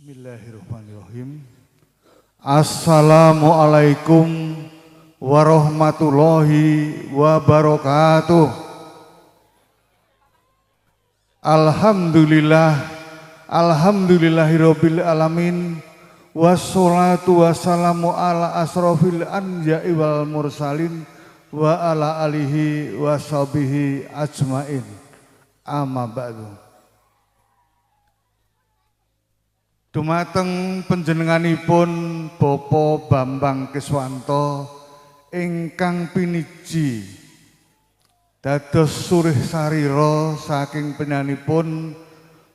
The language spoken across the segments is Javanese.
Bismillahirrahmanirrahim. Assalamualaikum warahmatullahi wabarakatuh. Alhamdulillahirabbil alamin. Wassalatu wassalamu ala asrofil anbiya'i wal mursalin wa ala alihi wa sahbihi ajmain. Amma ba'du. Dumateng panjenenganipun Bapak Bambang Keswanto ingkang piniji dados surih sarira saking penyanipun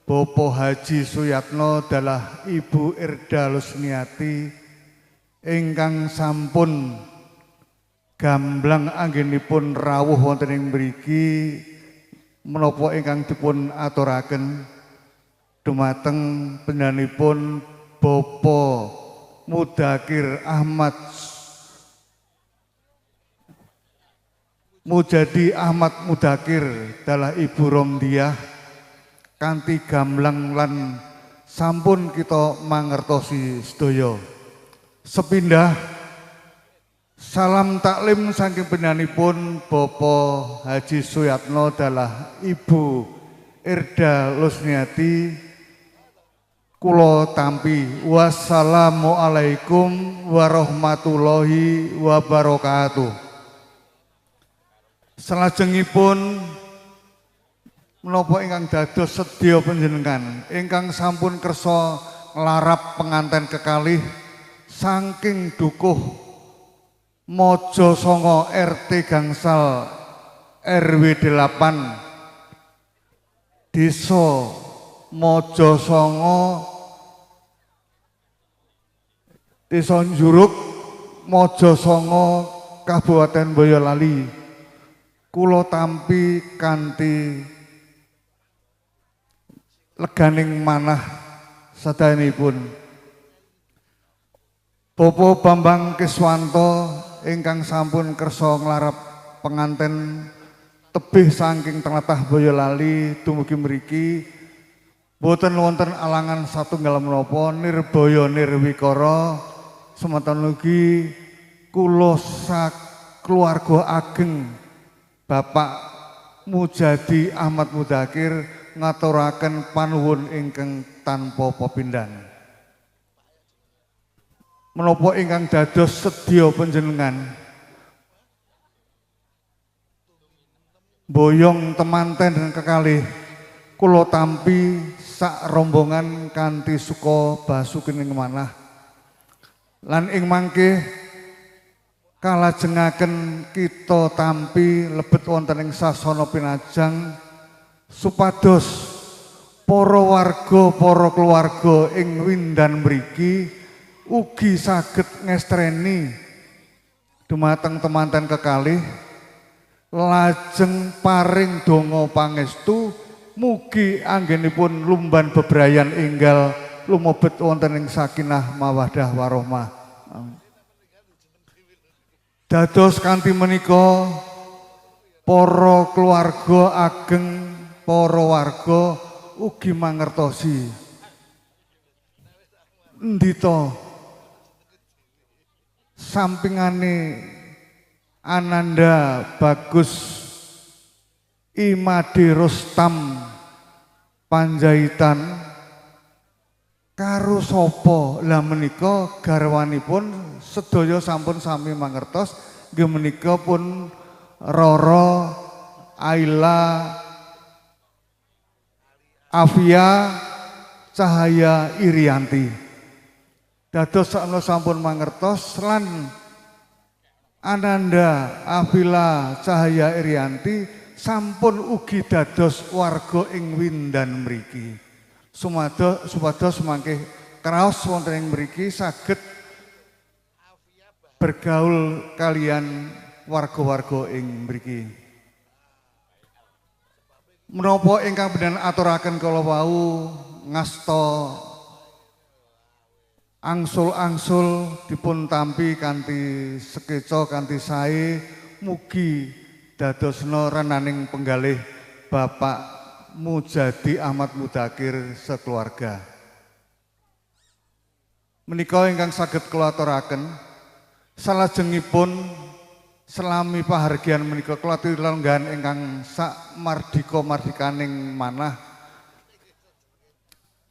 Bapak Haji Suyatno dalah Ibu Irda Lusniati ingkang sampun gamblang anggenipun rawuh wonten ing mriki menapa ingkang dipun aturaken dumateng penyanipun Bapak Mudakir Ahmad Mujadi Ahmad Mudakir dalah Ibu Romdiah kanthi gamblang lan sampun kita mangertosi sedaya. Sepindah salam taklim saking penyanipun Bapak Haji Suyatno dalah Ibu Irda Lusniati kula tampi. Wassalamualaikum warahmatullahi wabarakatuh. Salajengipun menapa ingkang dados sedya panjenengan ingkang sampun kersa nglarap penganten kekalih saking dukuh Mojo Songo RT Gangsal RW 8 Desa Mojo Songo Desa Njuruk Mojo Songo Kabupaten Boyolali kula tampi kanthi leganing manah sadayanipun Bapak Bambang Keswanto ingkang sampun kersa nglarap penganten tebih saking tlatah Boyolali dumugi mriki boten wonten alangan satunggal menapa nirbaya nirwikara semanten ugi kula sak keluarga ageng Bapak Mujadi Ahmad Mudakir ngaturaken panuwun ingkang tanpa pepindhan. Menapa ingkang dados sedya panjenengan boyong temanten kekalih kula tampi sak rombongan kanthi suka basukening manah lan ing mangke kalajengaken kita tampi lebet wonten ing sasana pinajang supados para warga para keluarga ing windan mriki ugi saged ngestreni dumateng temanten kekalih lajeng paring donga pangestu mugi anggenipun lumban bebrayan enggal lumebet wonten ing sakinah mawaddah warahmah. Dados kanthi menika para keluarga ageng para warga ugi mangertosi ndita sampingane Ananda Bagus Imade Rustam Panjaitan karo sapa lah menika garwanipun sedaya sampun sami mangertos nggih menika pun Roro Aila Afia Cahaya Irianti dados sakmenika sampun mangertos lan Ananda Afila Cahaya Irianti sampun ugi dados warga ing windan mriki. Supados mangke kraos wonten ing mriki saged bergaul kalian warga-warga ing mriki. Menapa ingkang bedhan aturaken kala wau ngasta angsul-angsul dipun tampi kanthi sekeca kanthi sae mugi dadosna renaning penggalih Bapak Mujadi Ahmad Mudakir sekeluarga. Menika ingkang saged kula aturaken salajengipun selami pahargyan menika kula tilenggan ingkang sak mardika-mardikaning manah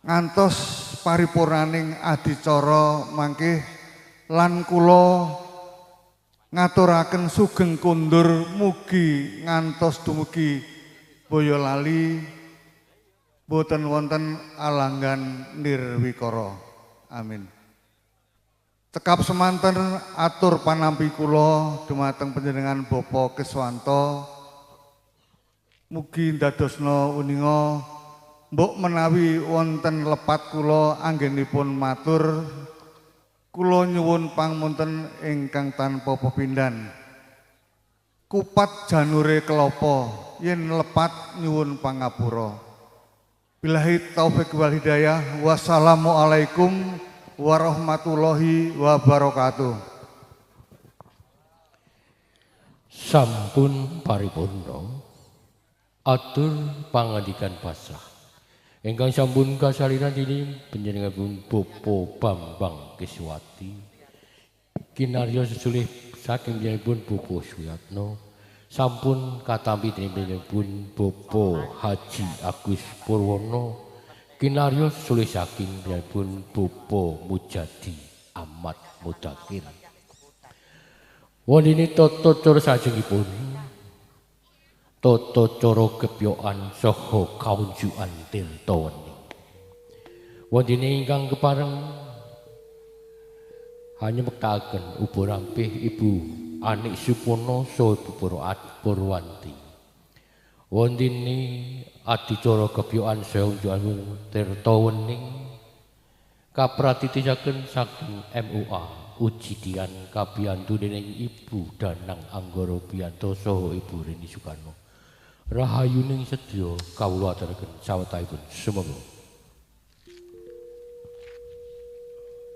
ngantos paripurnaning adicara mangke lan kula ngaturaken sugeng kundur mugi ngantos dumugi Boyolali boten wonten alanggan nirwikara. Amin. Cekap semanten atur panampi kula dumateng panjenengan Bapak Keswanto mugi ndadosna uninga mbok menawi wonten lepat kula anggenipun matur kula nyuwun pangapunten ingkang tanpa pepindhan kupat janure kelapa yen lepat nyuwun pangapura. Billahi taufik wal hidayah. Wassalamualaikum warahmatullahi wabarakatuh. Sampun paripurna atur pangandikan pasrah ingkang sampun kasaliran ini panjenenganipun Bapak Bambang Kiswati kinarya sesulih saking panjenenganipun Bapak Suyatno sampun katampi panjenenganipun Bapak Haji Agus Purwono kinarya sesulih saking panjenenganipun Bapak Mujadi Ahmad Mudakir. Wonten tata cara sajengipun tata cara gepyokan saha kaunjukan tirta wening. Wonten ingkang kepareng hanya mektakaken ubo rampih Ibu Anik Supono saha Ibu Purwanti. Wonten adicara gepyokan saha kaunjukan tirta wening kapratitisaken saking MUA Ujidian kabiyantu dening Ibu Danang Anggara Biyanto saha Ibu Rini Sukarno. Rahayuning sedya kawula aturaken sawetahipun sumangga.